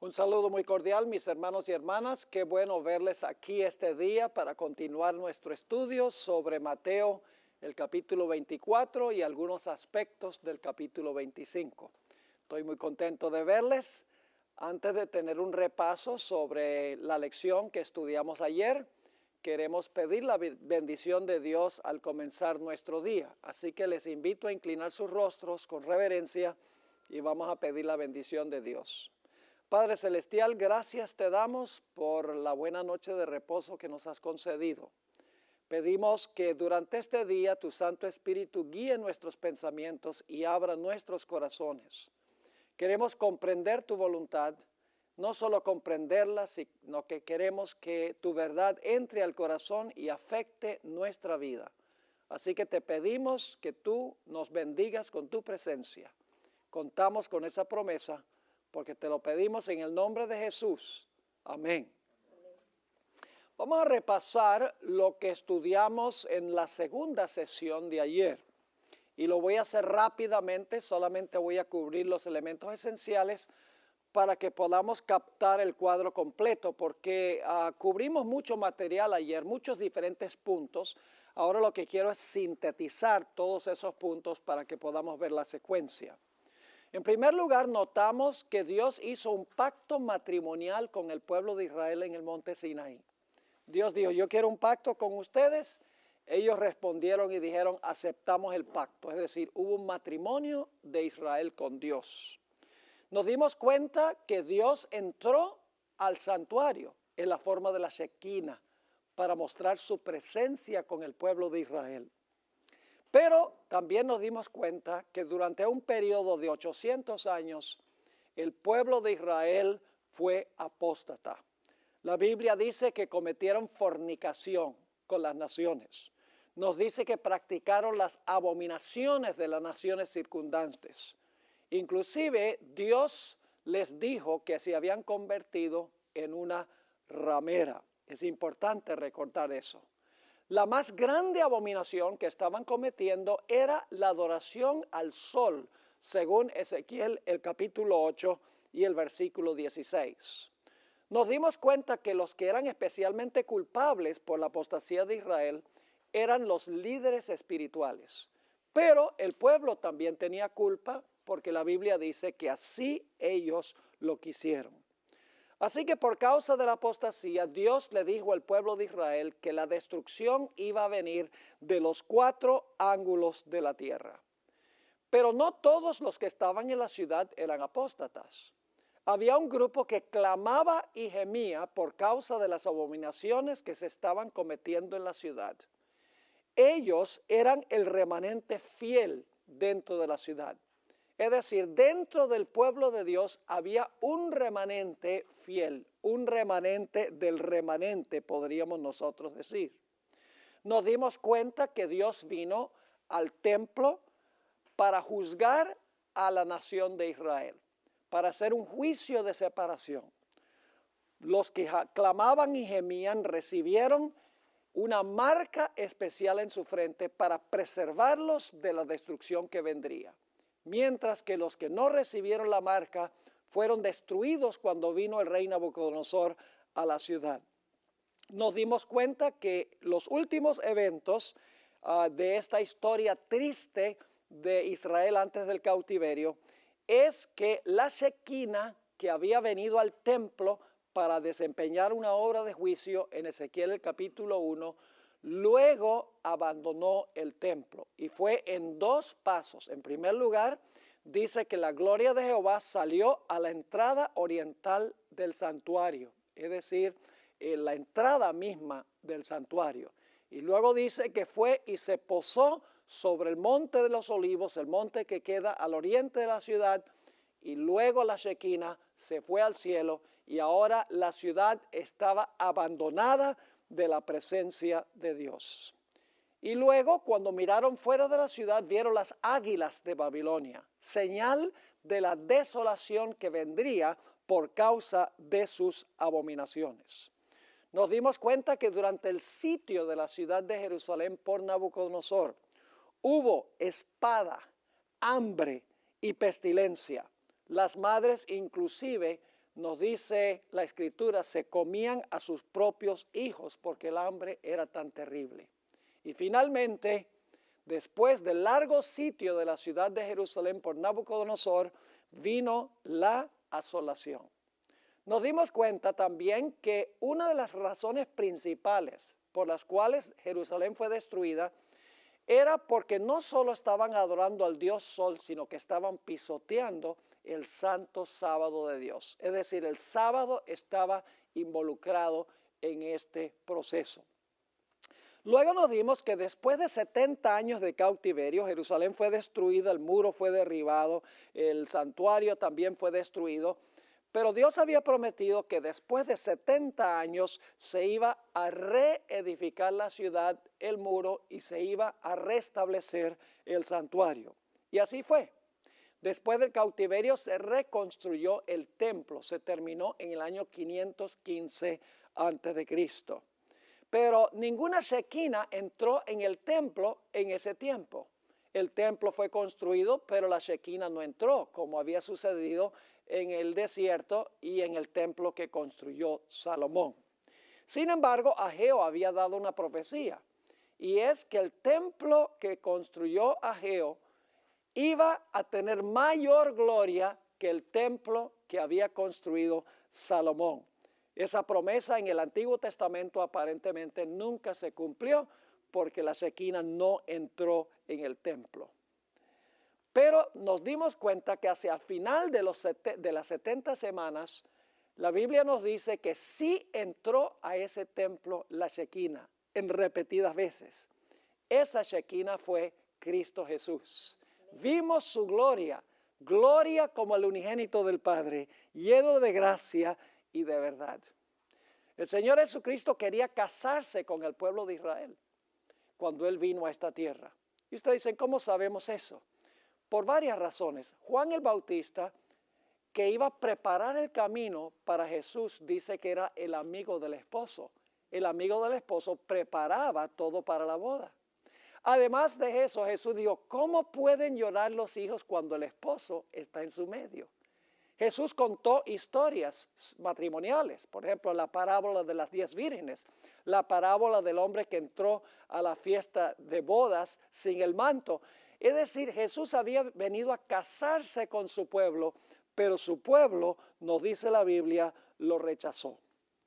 Un saludo muy cordial, mis hermanos y hermanas. Qué bueno verles aquí este día para continuar nuestro estudio sobre Mateo, el capítulo 24 y algunos aspectos del capítulo 25. Estoy muy contento de verles. Antes de tener un repaso sobre la lección que estudiamos ayer, queremos pedir la bendición de Dios al comenzar nuestro día. Así que les invito a inclinar sus rostros con reverencia y vamos a pedir la bendición de Dios. Padre Celestial, gracias te damos por la buena noche de reposo que nos has concedido. Pedimos que durante este día tu Santo Espíritu guíe nuestros pensamientos y abra nuestros corazones. Queremos comprender tu voluntad, no solo comprenderla, sino que queremos que tu verdad entre al corazón y afecte nuestra vida. Así que te pedimos que tú nos bendigas con tu presencia. Contamos con esa promesa, porque te lo pedimos en el nombre de Jesús. Amén. Vamos a repasar lo que estudiamos en la segunda sesión de ayer. Y lo voy a hacer rápidamente, solamente voy a cubrir los elementos esenciales para que podamos captar el cuadro completo, porque cubrimos mucho material ayer, muchos diferentes puntos. Ahora lo que quiero es sintetizar todos esos puntos para que podamos ver la secuencia. En primer lugar, notamos que Dios hizo un pacto matrimonial con el pueblo de Israel en el monte Sinaí. Dios dijo, yo quiero un pacto con ustedes. Ellos respondieron y dijeron, aceptamos el pacto. Es decir, hubo un matrimonio de Israel con Dios. Nos dimos cuenta que Dios entró al santuario en la forma de la Shequina para mostrar su presencia con el pueblo de Israel. Pero también nos dimos cuenta que durante un periodo de 800 años, el pueblo de Israel fue apóstata. La Biblia dice que cometieron fornicación con las naciones. Nos dice que practicaron las abominaciones de las naciones circundantes. Inclusive Dios les dijo que se habían convertido en una ramera. Es importante recordar eso. La más grande abominación que estaban cometiendo era la adoración al sol, según Ezequiel el capítulo 8 y el versículo 16. Nos dimos cuenta que los que eran especialmente culpables por la apostasía de Israel eran los líderes espirituales. Pero el pueblo también tenía culpa porque la Biblia dice que así ellos lo quisieron. Así que por causa de la apostasía, Dios le dijo al pueblo de Israel que la destrucción iba a venir de los 4 ángulos de la tierra. Pero no todos los que estaban en la ciudad eran apóstatas. Había un grupo que clamaba y gemía por causa de las abominaciones que se estaban cometiendo en la ciudad. Ellos eran el remanente fiel dentro de la ciudad. Es decir, dentro del pueblo de Dios había un remanente fiel, un remanente del remanente, podríamos nosotros decir. Nos dimos cuenta que Dios vino al templo para juzgar a la nación de Israel, para hacer un juicio de separación. Los que clamaban y gemían recibieron una marca especial en su frente para preservarlos de la destrucción que vendría. Mientras que los que no recibieron la marca fueron destruidos cuando vino el rey Nabucodonosor a la ciudad. Nos dimos cuenta que los últimos eventos de esta historia triste de Israel antes del cautiverio es que la Shequina, que había venido al templo para desempeñar una obra de juicio en Ezequiel el capítulo 1, luego abandonó el templo y fue en 2 pasos. En primer lugar, dice que la gloria de Jehová salió a la entrada oriental del santuario, es decir, la entrada misma del santuario. Y luego dice que fue y se posó sobre el monte de los olivos, el monte que queda al oriente de la ciudad, y luego la Shequina se fue al cielo y ahora la ciudad estaba abandonada de la presencia de Dios. Y luego cuando miraron fuera de la ciudad vieron las águilas de Babilonia, señal de la desolación que vendría por causa de sus abominaciones. Nos dimos cuenta que durante el sitio de la ciudad de Jerusalén por Nabucodonosor hubo espada, hambre y pestilencia. Las madres inclusive nos dice la Escritura, se comían a sus propios hijos porque el hambre era tan terrible. Y finalmente, después del largo sitio de la ciudad de Jerusalén por Nabucodonosor, vino la asolación. Nos dimos cuenta también que una de las razones principales por las cuales Jerusalén fue destruida era porque no solo estaban adorando al Dios Sol, sino que estaban pisoteando el santo sábado de Dios. Es decir, el sábado estaba involucrado en este proceso. Luego nos dimos que después de 70 años de cautiverio, Jerusalén fue destruida, el muro fue derribado, el santuario también fue destruido, pero Dios había prometido que después de 70 años se iba a reedificar la ciudad, el muro, y se iba a restablecer el santuario. Y así fue. Después del cautiverio se reconstruyó el templo, se terminó en el año 515 a.C. Pero ninguna Shekinah entró en el templo en ese tiempo. El templo fue construido, pero la Shekinah no entró, como había sucedido en el desierto y en el templo que construyó Salomón. Sin embargo, Ageo había dado una profecía, y es que el templo que construyó Ageo iba a tener mayor gloria que el templo que había construido Salomón. Esa promesa en el Antiguo Testamento aparentemente nunca se cumplió porque la Shekinah no entró en el templo. Pero nos dimos cuenta que hacia el final de las 70 semanas, la Biblia nos dice que sí entró a ese templo la Shekinah en repetidas veces. Esa Shekinah fue Cristo Jesús. Vimos su gloria, gloria como el unigénito del Padre, lleno de gracia y de verdad. El Señor Jesucristo quería casarse con el pueblo de Israel cuando Él vino a esta tierra. Y ustedes dicen, ¿cómo sabemos eso? Por varias razones. Juan el Bautista, que iba a preparar el camino para Jesús, dice que era el amigo del esposo. El amigo del esposo preparaba todo para la boda. Además de eso, Jesús dijo, ¿cómo pueden llorar los hijos cuando el esposo está en su medio? Jesús contó historias matrimoniales, por ejemplo, la parábola de las 10 vírgenes, la parábola del hombre que entró a la fiesta de bodas sin el manto. Es decir, Jesús había venido a casarse con su pueblo, pero su pueblo, nos dice la Biblia, lo rechazó.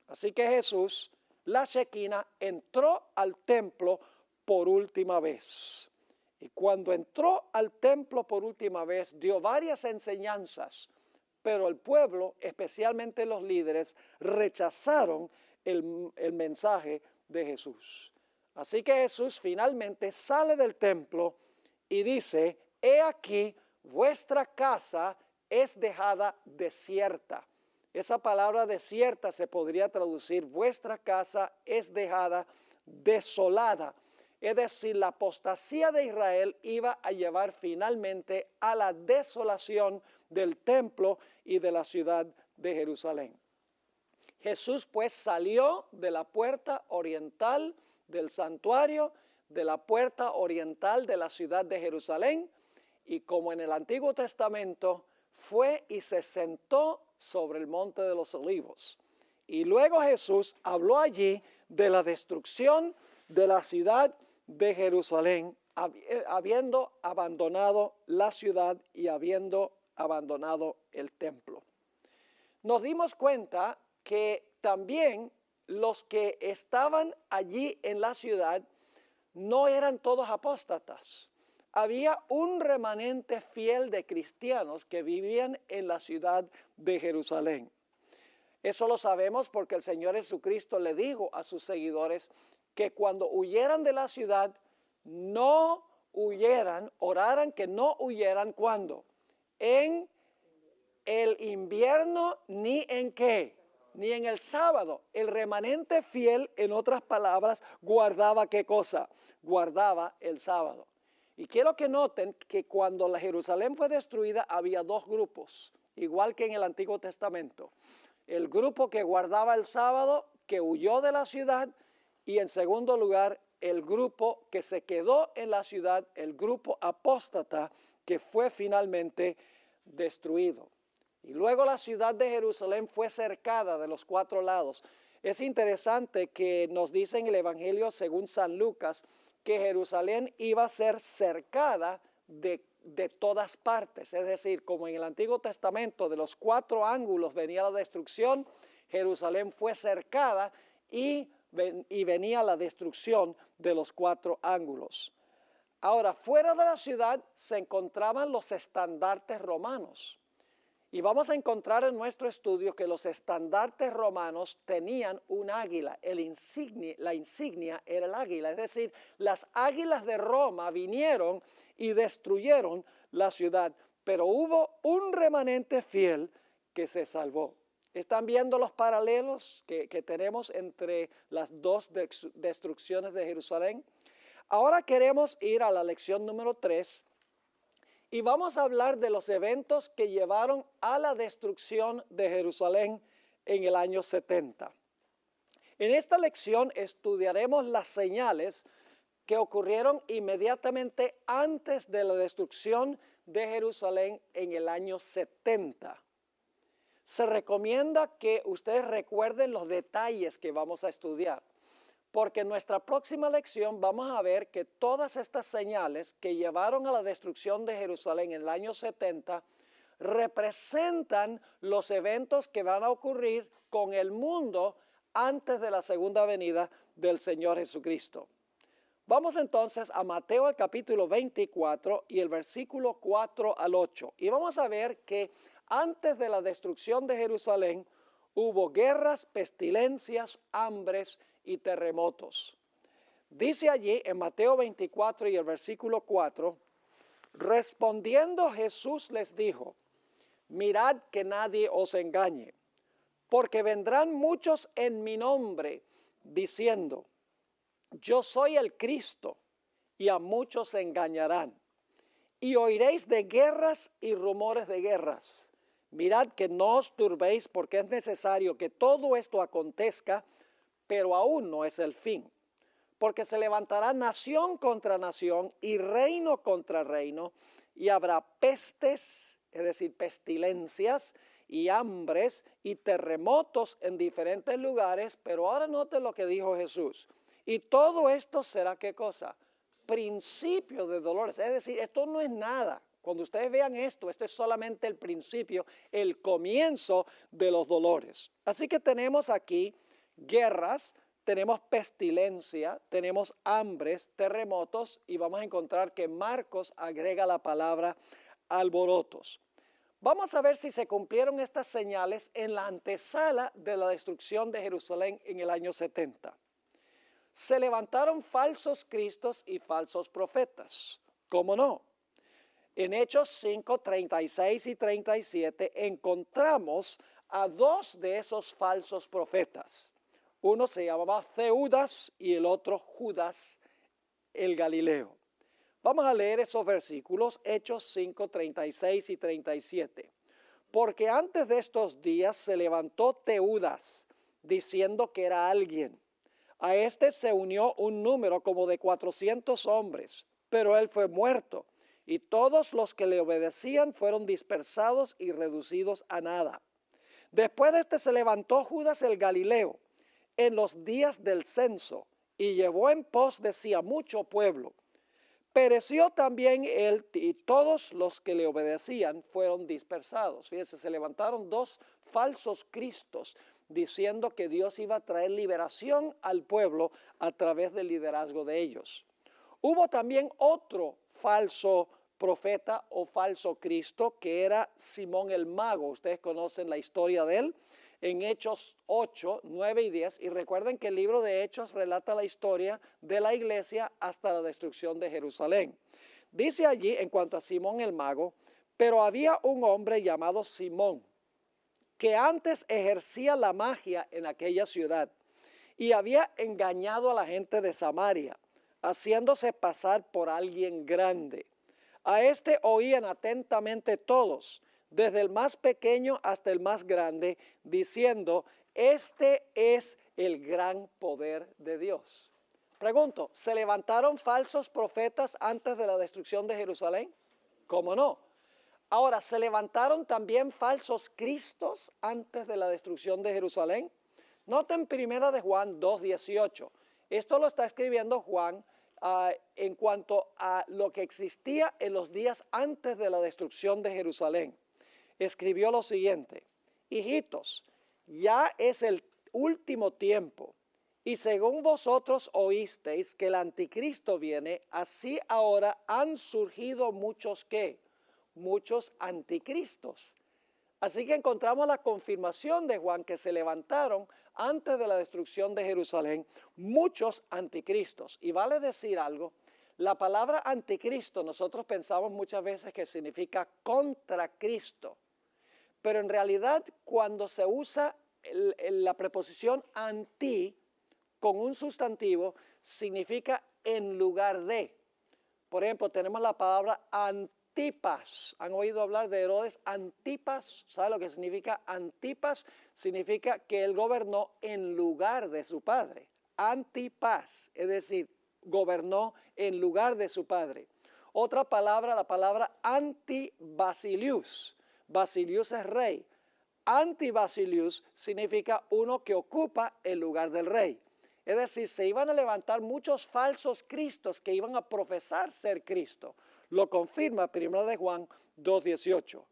Así que Jesús, la Shekinah, entró al templo por última vez. Y cuando entró al templo por última vez, dio varias enseñanzas, pero el pueblo, especialmente los líderes, rechazaron el mensaje de Jesús. Así que Jesús finalmente sale del templo y dice, he aquí, vuestra casa es dejada desierta. Esa palabra desierta se podría traducir, vuestra casa es dejada desolada. Es decir, la apostasía de Israel iba a llevar finalmente a la desolación del templo y de la ciudad de Jerusalén. Jesús pues salió de la puerta oriental del santuario, de la puerta oriental de la ciudad de Jerusalén, y como en el Antiguo Testamento, fue y se sentó sobre el monte de los Olivos. Y luego Jesús habló allí de la destrucción de la ciudad de Jerusalén, habiendo abandonado la ciudad y habiendo abandonado el templo. Nos dimos cuenta que también los que estaban allí en la ciudad no eran todos apóstatas. Había un remanente fiel de cristianos que vivían en la ciudad de Jerusalén. Eso lo sabemos porque el Señor Jesucristo le dijo a sus seguidores que cuando huyeran de la ciudad, no huyeran, oraran que no huyeran, ¿cuándo? En el invierno, ni en ¿qué? Ni en el sábado. El remanente fiel, en otras palabras, guardaba ¿qué cosa? Guardaba el sábado. Y quiero que noten que cuando la Jerusalén fue destruida, había dos grupos, igual que en el Antiguo Testamento. El grupo que guardaba el sábado, que huyó de la ciudad, y en segundo lugar, el grupo que se quedó en la ciudad, el grupo apóstata, que fue finalmente destruido. Y luego la ciudad de Jerusalén fue cercada de los 4 lados. Es interesante que nos dice en el Evangelio según San Lucas que Jerusalén iba a ser cercada de todas partes. Es decir, como en el Antiguo Testamento de los 4 ángulos venía la destrucción, Jerusalén fue cercada y venía la destrucción de los 4 ángulos. Ahora, fuera de la ciudad se encontraban los estandartes romanos. Y vamos a encontrar en nuestro estudio que los estandartes romanos tenían un águila. La insignia era el águila. Es decir, las águilas de Roma vinieron y destruyeron la ciudad. Pero hubo un remanente fiel que se salvó. ¿Están viendo los paralelos que tenemos entre las 2 destrucciones de Jerusalén? Ahora queremos ir a la lección número 3. Y vamos a hablar de los eventos que llevaron a la destrucción de Jerusalén en el año 70. En esta lección estudiaremos las señales que ocurrieron inmediatamente antes de la destrucción de Jerusalén en el año 70. Se recomienda que ustedes recuerden los detalles que vamos a estudiar, porque en nuestra próxima lección vamos a ver que todas estas señales que llevaron a la destrucción de Jerusalén en el año 70 representan los eventos que van a ocurrir con el mundo antes de la segunda venida del Señor Jesucristo. Vamos entonces a Mateo el capítulo 24 y el versículo 4 al 8. Y vamos a ver que antes de la destrucción de Jerusalén hubo guerras, pestilencias, hambres y terremotos. Dice allí en Mateo 24 y el versículo 4, respondiendo Jesús les dijo, mirad que nadie os engañe, porque vendrán muchos en mi nombre, diciendo, yo soy el Cristo, y a muchos se engañarán. Y oiréis de guerras y rumores de guerras. Mirad que no os turbéis, porque es necesario que todo esto acontezca, pero aún no es el fin. Porque se levantará nación contra nación y reino contra reino, y habrá pestes, es decir, pestilencias, y hambres y terremotos en diferentes lugares. Pero ahora note lo que dijo Jesús. Y todo esto será, ¿qué cosa? Principio de dolores. Es decir, esto no es nada. Cuando ustedes vean esto, esto es solamente el principio, el comienzo de los dolores. Así que tenemos aquí guerras, tenemos pestilencia, tenemos hambres, terremotos, y vamos a encontrar que Marcos agrega la palabra alborotos. Vamos a ver si se cumplieron estas señales en la antesala de la destrucción de Jerusalén en el año 70. Se levantaron falsos cristos y falsos profetas. ¿Cómo no? En Hechos 5, 36 y 37 encontramos a 2 de esos falsos profetas. Uno se llamaba Teudas y el otro Judas el Galileo. Vamos a leer esos versículos, Hechos 5, 36 y 37. Porque antes de estos días se levantó Teudas, diciendo que era alguien. A este se unió un número como de 400 hombres, pero él fue muerto, y todos los que le obedecían fueron dispersados y reducidos a nada. Después de este se levantó Judas el Galileo en los días del censo, y llevó en pos de sí a mucho pueblo. Pereció también él, y todos los que le obedecían fueron dispersados. Fíjense, se levantaron 2 falsos cristos diciendo que Dios iba a traer liberación al pueblo a través del liderazgo de ellos. Hubo también otro falso profeta o falso Cristo que era Simón el Mago. Ustedes conocen la historia de él en Hechos 8, 9 y 10. Y recuerden que el libro de Hechos relata la historia de la iglesia hasta la destrucción de Jerusalén. Dice allí en cuanto a Simón el Mago, pero había un hombre llamado Simón, que antes ejercía la magia en aquella ciudad y había engañado a la gente de Samaria, haciéndose pasar por alguien grande. A este oían atentamente todos, desde el más pequeño hasta el más grande, diciendo, este es el gran poder de Dios. Pregunto, ¿se levantaron falsos profetas antes de la destrucción de Jerusalén? ¿Cómo no? Ahora, ¿se levantaron también falsos cristos antes de la destrucción de Jerusalén? Noten primera de Juan 2:18. Esto lo está escribiendo Juan en cuanto a lo que existía en los días antes de la destrucción de Jerusalén. Escribió lo siguiente: hijitos, ya es el último tiempo, y según vosotros oísteis que el anticristo viene, así ahora han surgido muchos ¿qué? Muchos anticristos. Así que encontramos la confirmación de Juan que se levantaron antes de la destrucción de Jerusalén muchos anticristos. Y vale decir algo, la palabra anticristo nosotros pensamos muchas veces que significa contra Cristo, pero en realidad cuando se usa la preposición anti con un sustantivo significa en lugar de. Por ejemplo, tenemos la palabra Antipas. ¿Han oído hablar de Herodes Antipas? ¿Sabe lo que significa Antipas? Significa que él gobernó en lugar de su padre. Antipas, es decir, gobernó en lugar de su padre. Otra palabra, la palabra Antibasilius. Basilius es rey. Antibasilius significa uno que ocupa el lugar del rey. Es decir, se iban a levantar muchos falsos cristos que iban a profesar ser Cristo. Lo confirma 1 de Juan 2:18.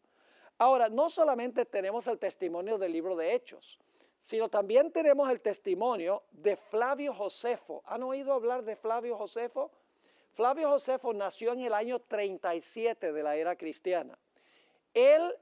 Ahora, no solamente tenemos el testimonio del libro de Hechos, sino también tenemos el testimonio de Flavio Josefo. ¿Han oído hablar de Flavio Josefo? Flavio Josefo nació en el año 37 de la era cristiana. Él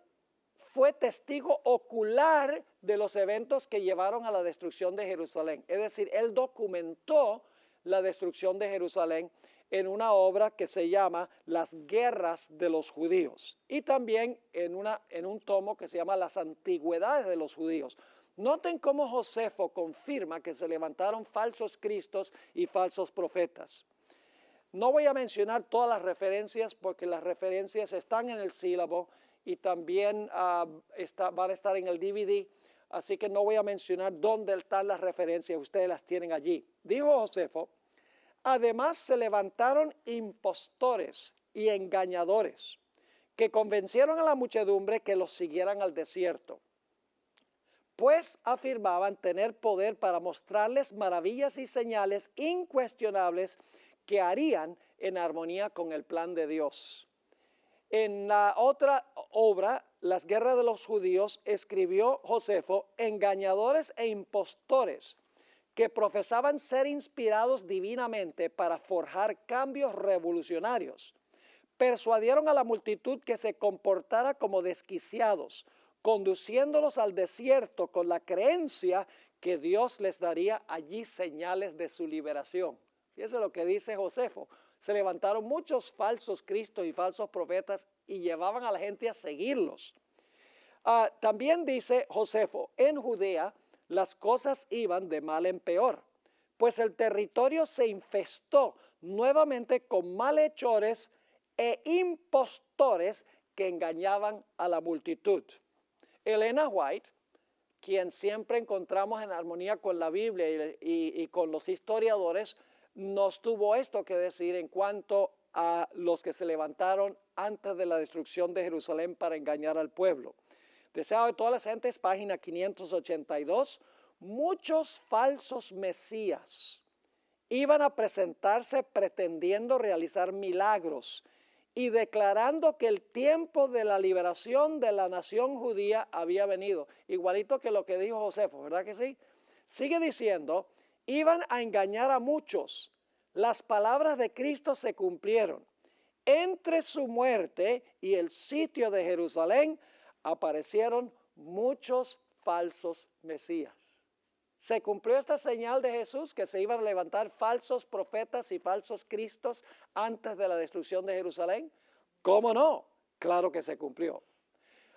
fue testigo ocular de los eventos que llevaron a la destrucción de Jerusalén. Es decir, él documentó la destrucción de Jerusalén en una obra que se llama Las Guerras de los Judíos y también en un tomo que se llama Las Antigüedades de los Judíos. Noten cómo Josefo confirma que se levantaron falsos cristos y falsos profetas. No voy a mencionar todas las referencias porque las referencias están en el sílabo y también van a estar en el DVD, así que no voy a mencionar dónde están las referencias, ustedes las tienen allí. Dijo Josefo: además se levantaron impostores y engañadores que convencieron a la muchedumbre que los siguieran al desierto, pues afirmaban tener poder para mostrarles maravillas y señales incuestionables que harían en armonía con el plan de Dios. En la otra obra, Las Guerras de los Judíos, escribió Josefo: engañadores e impostores que profesaban ser inspirados divinamente para forjar cambios revolucionarios, persuadieron a la multitud que se comportara como desquiciados, conduciéndolos al desierto con la creencia que Dios les daría allí señales de su liberación. Fíjense lo que dice Josefo. Se levantaron muchos falsos cristos y falsos profetas y llevaban a la gente a seguirlos. También dice Josefo: en Judea las cosas iban de mal en peor, pues el territorio se infestó nuevamente con malhechores e impostores que engañaban a la multitud. Elena White, quien siempre encontramos en armonía con la Biblia y con los historiadores, nos tuvo esto que decir en cuanto a los que se levantaron antes de la destrucción de Jerusalén para engañar al pueblo. Deseado de todas las gentes, página 582, muchos falsos mesías iban a presentarse pretendiendo realizar milagros y declarando que el tiempo de la liberación de la nación judía había venido. Igualito que lo que dijo Josefo, ¿verdad que sí? Sigue diciendo: iban a engañar a muchos. Las palabras de Cristo se cumplieron. Entre su muerte y el sitio de Jerusalén aparecieron muchos falsos mesías. ¿Se cumplió esta señal de Jesús, que se iban a levantar falsos profetas y falsos cristos antes de la destrucción de Jerusalén? ¿Cómo no? Claro que se cumplió.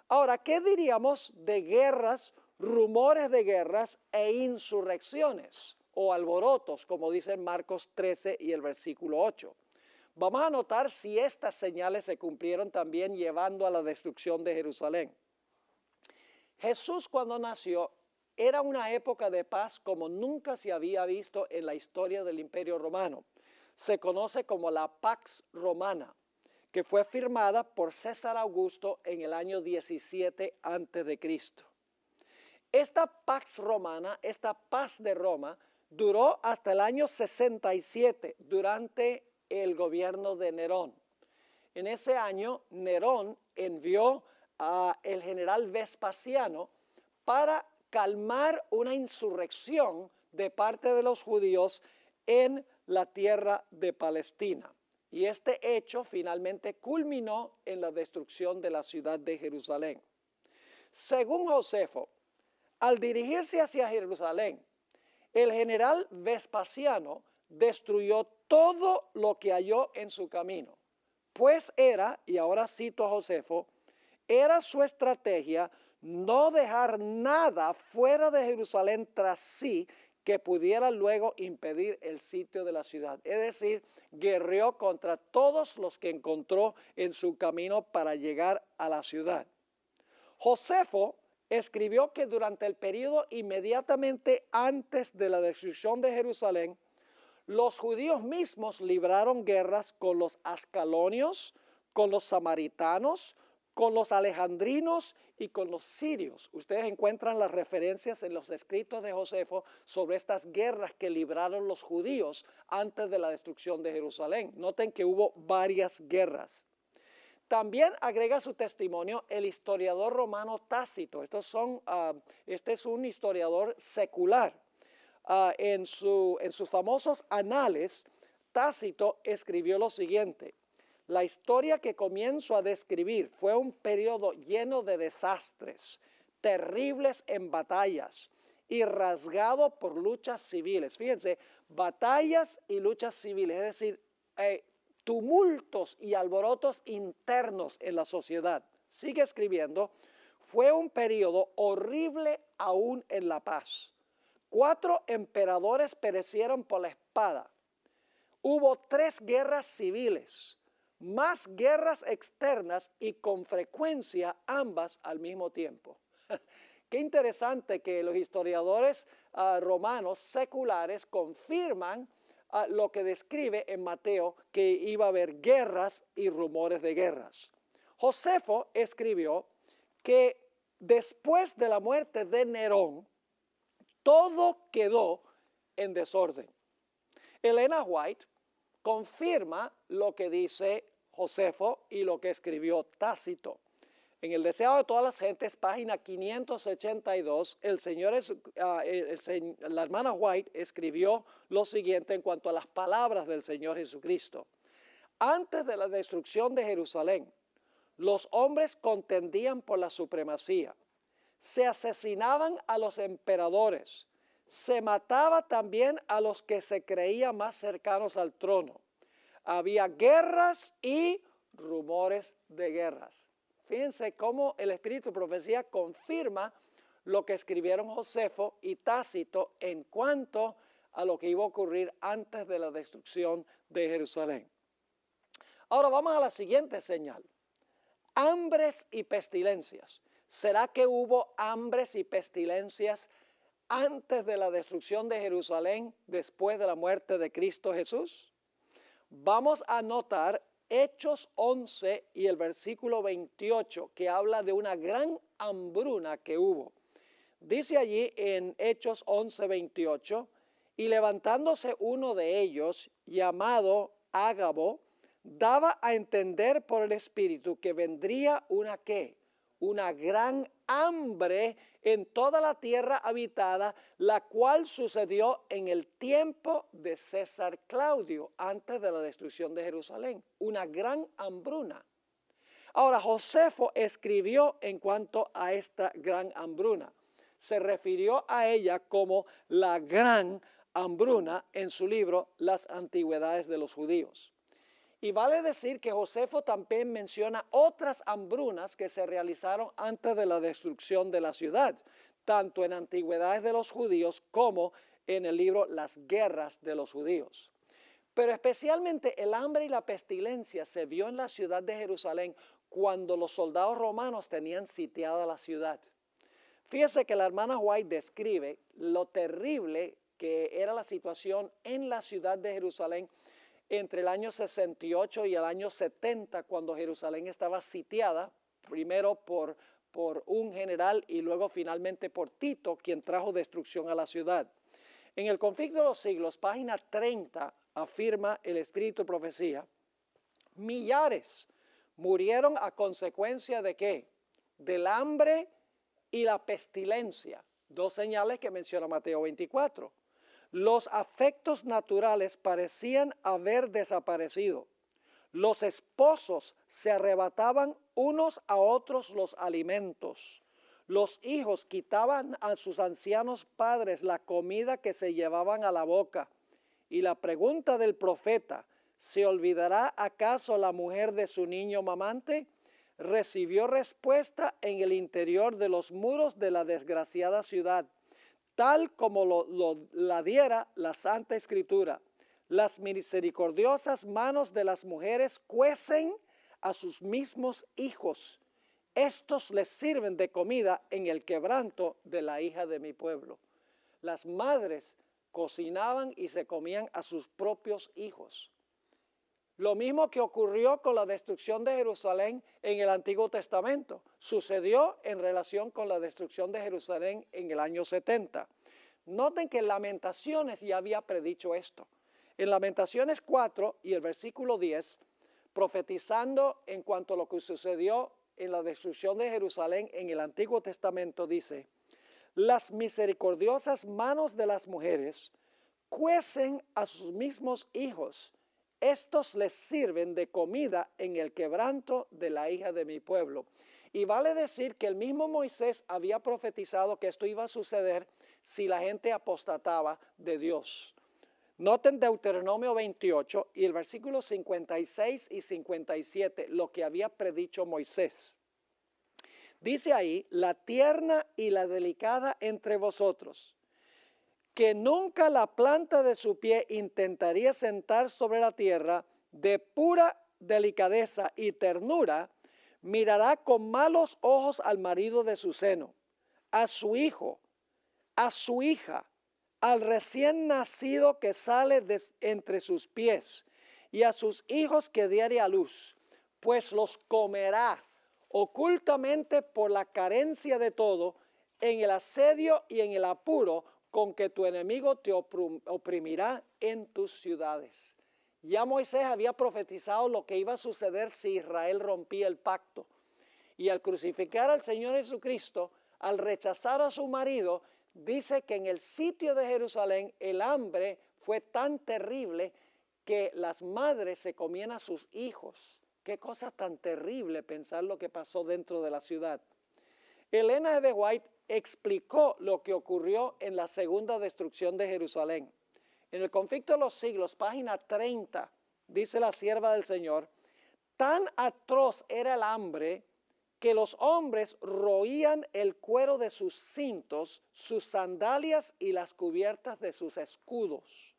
Ahora, ¿qué diríamos de guerras, rumores de guerras e insurrecciones o alborotos, como dicen Marcos 13 y el versículo 8? Vamos a notar si estas señales se cumplieron también llevando a la destrucción de Jerusalén. Jesús, cuando nació, era una época de paz como nunca se había visto en la historia del Imperio Romano. Se conoce como la Pax Romana, que fue firmada por César Augusto en el año 17 a.C. Esta Pax Romana, esta paz de Roma, duró hasta el año 67, durante el gobierno de Nerón. En ese año, Nerón envió al general Vespasiano para calmar una insurrección de parte de los judíos en la tierra de Palestina. Y este hecho finalmente culminó en la destrucción de la ciudad de Jerusalén. Según Josefo, al dirigirse hacia Jerusalén, el general Vespasiano destruyó todo lo que halló en su camino, pues era, y ahora cito a Josefo, era su estrategia no dejar nada fuera de Jerusalén tras sí que pudiera luego impedir el sitio de la ciudad. Es decir, guerreó contra todos los que encontró en su camino para llegar a la ciudad. Josefo escribió que durante el periodo inmediatamente antes de la destrucción de Jerusalén, los judíos mismos libraron guerras con los ascalonios, con los samaritanos, con los alejandrinos y con los sirios. Ustedes encuentran las referencias en los escritos de Josefo sobre estas guerras que libraron los judíos antes de la destrucción de Jerusalén. Noten que hubo varias guerras. También agrega su testimonio el historiador romano Tácito. Este es un historiador secular. En sus famosos anales, Tácito escribió lo siguiente: la historia que comienzo a describir fue un periodo lleno de desastres, terribles en batallas y rasgado por luchas civiles. Fíjense, batallas y luchas civiles, es decir, tumultos y alborotos internos en la sociedad. Sigue escribiendo: fue un periodo horrible aún en la paz. 4 emperadores perecieron por la espada. Hubo 3 guerras civiles, más guerras externas y con frecuencia ambas al mismo tiempo. Qué interesante que los historiadores romanos seculares confirman lo que describe en Mateo, que iba a haber guerras y rumores de guerras. Josefo escribió que después de la muerte de Nerón, todo quedó en desorden. Elena White confirma lo que dice Josefo y lo que escribió Tácito. En El Deseado de Todas las Gentes, página 582, la hermana White escribió lo siguiente en cuanto a las palabras del Señor Jesucristo. Antes de la destrucción de Jerusalén, los hombres contendían por la supremacía, se asesinaban a los emperadores, se mataba también a los que se creían más cercanos al trono. Había guerras y rumores de guerras. Fíjense cómo el Espíritu de Profecía confirma lo que escribieron Josefo y Tácito en cuanto a lo que iba a ocurrir antes de la destrucción de Jerusalén. Ahora vamos a la siguiente señal: hambres y pestilencias. ¿Será que hubo hambres y pestilencias antes de la destrucción de Jerusalén, después de la muerte de Cristo Jesús? Vamos a notar Hechos 11 y el versículo 28, que habla de una gran hambruna que hubo. Dice allí en Hechos 11, 28, y levantándose uno de ellos, llamado Ágabo, daba a entender por el Espíritu que vendría una ¿qué? Una gran hambre en toda la tierra habitada, la cual sucedió en el tiempo de César Claudio, antes de la destrucción de Jerusalén. Una gran hambruna. Ahora, Josefo escribió en cuanto a esta gran hambruna. Se refirió a ella como la gran hambruna en su libro Las Antigüedades de los Judíos. Y vale decir que Josefo también menciona otras hambrunas que se realizaron antes de la destrucción de la ciudad, tanto en Antigüedades de los Judíos como en el libro Las Guerras de los Judíos. Pero especialmente el hambre y la pestilencia se vio en la ciudad de Jerusalén cuando los soldados romanos tenían sitiada la ciudad. Fíjese que la hermana White describe lo terrible que era la situación en la ciudad de Jerusalén entre el año 68 y el año 70, cuando Jerusalén estaba sitiada, primero por un general y luego finalmente por Tito, quien trajo destrucción a la ciudad. En el conflicto de los siglos, página 30, afirma el Espíritu de Profecía, millares murieron a consecuencia de ¿qué? Del hambre y la pestilencia, dos señales que menciona Mateo 24. Los afectos naturales parecían haber desaparecido. Los esposos se arrebataban unos a otros los alimentos. Los hijos quitaban a sus ancianos padres la comida que se llevaban a la boca. Y la pregunta del profeta, ¿se olvidará acaso la mujer de su niño mamante? Recibió respuesta en el interior de los muros de la desgraciada ciudad, tal como la diera la Santa Escritura. Las misericordiosas manos de las mujeres cuecen a sus mismos hijos. Estos les sirven de comida en el quebranto de la hija de mi pueblo. Las madres cocinaban y se comían a sus propios hijos. Lo mismo que ocurrió con la destrucción de Jerusalén en el Antiguo Testamento, sucedió en relación con la destrucción de Jerusalén en el año 70. Noten que en Lamentaciones ya había predicho esto. En Lamentaciones 4 y el versículo 10, profetizando en cuanto a lo que sucedió en la destrucción de Jerusalén en el Antiguo Testamento, dice, las misericordiosas manos de las mujeres cuecen a sus mismos hijos. Estos les sirven de comida en el quebranto de la hija de mi pueblo. Y vale decir que el mismo Moisés había profetizado que esto iba a suceder si la gente apostataba de Dios. Noten Deuteronomio 28 y el versículo 56 y 57, lo que había predicho Moisés. Dice ahí, la tierna y la delicada entre vosotros, que nunca la planta de su pie intentaría sentar sobre la tierra, de pura delicadeza y ternura, mirará con malos ojos al marido de su seno, a su hijo, a su hija, al recién nacido que sale entre sus pies, y a sus hijos que diere a luz, pues los comerá ocultamente por la carencia de todo, en el asedio y en el apuro con que tu enemigo te oprimirá en tus ciudades. Ya Moisés había profetizado lo que iba a suceder si Israel rompía el pacto. Y al crucificar al Señor Jesucristo, al rechazar a su marido, dice que en el sitio de Jerusalén el hambre fue tan terrible que las madres se comían a sus hijos. Qué cosa tan terrible pensar lo que pasó dentro de la ciudad. Elena de White explicó lo que ocurrió en la segunda destrucción de Jerusalén. En el conflicto de los siglos, página 30, dice la sierva del Señor, tan atroz era el hambre que los hombres roían el cuero de sus cintos, sus sandalias y las cubiertas de sus escudos.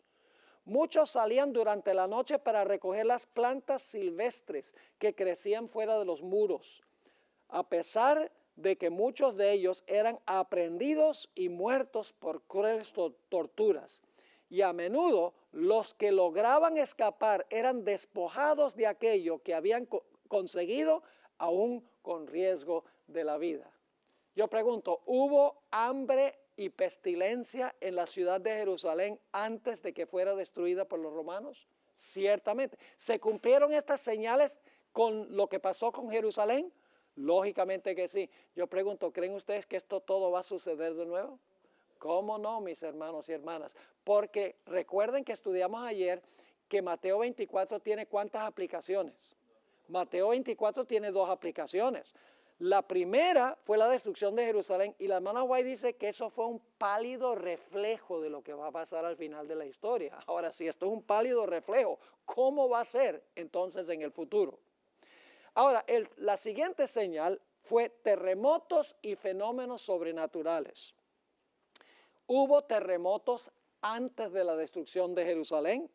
Muchos salían durante la noche para recoger las plantas silvestres que crecían fuera de los muros, a pesar de que muchos de ellos eran aprehendidos y muertos por crueles torturas. Y a menudo los que lograban escapar eran despojados de aquello que habían conseguido, aún con riesgo de la vida. Yo pregunto, ¿hubo hambre y pestilencia en la ciudad de Jerusalén antes de que fuera destruida por los romanos? Ciertamente. ¿Se cumplieron estas señales con lo que pasó con Jerusalén? Lógicamente que sí. Yo pregunto, ¿creen ustedes que esto todo va a suceder de nuevo? ¿Cómo no, mis hermanos y hermanas? Porque recuerden que estudiamos ayer que Mateo 24 tiene ¿cuántas aplicaciones? Mateo 24 tiene dos aplicaciones. La primera fue la destrucción de Jerusalén y la hermana White dice que eso fue un pálido reflejo de lo que va a pasar al final de la historia. Ahora, si esto es un pálido reflejo, ¿cómo va a ser entonces en el futuro? Ahora, la siguiente señal fue terremotos y fenómenos sobrenaturales. Hubo terremotos antes de la destrucción de Jerusalén.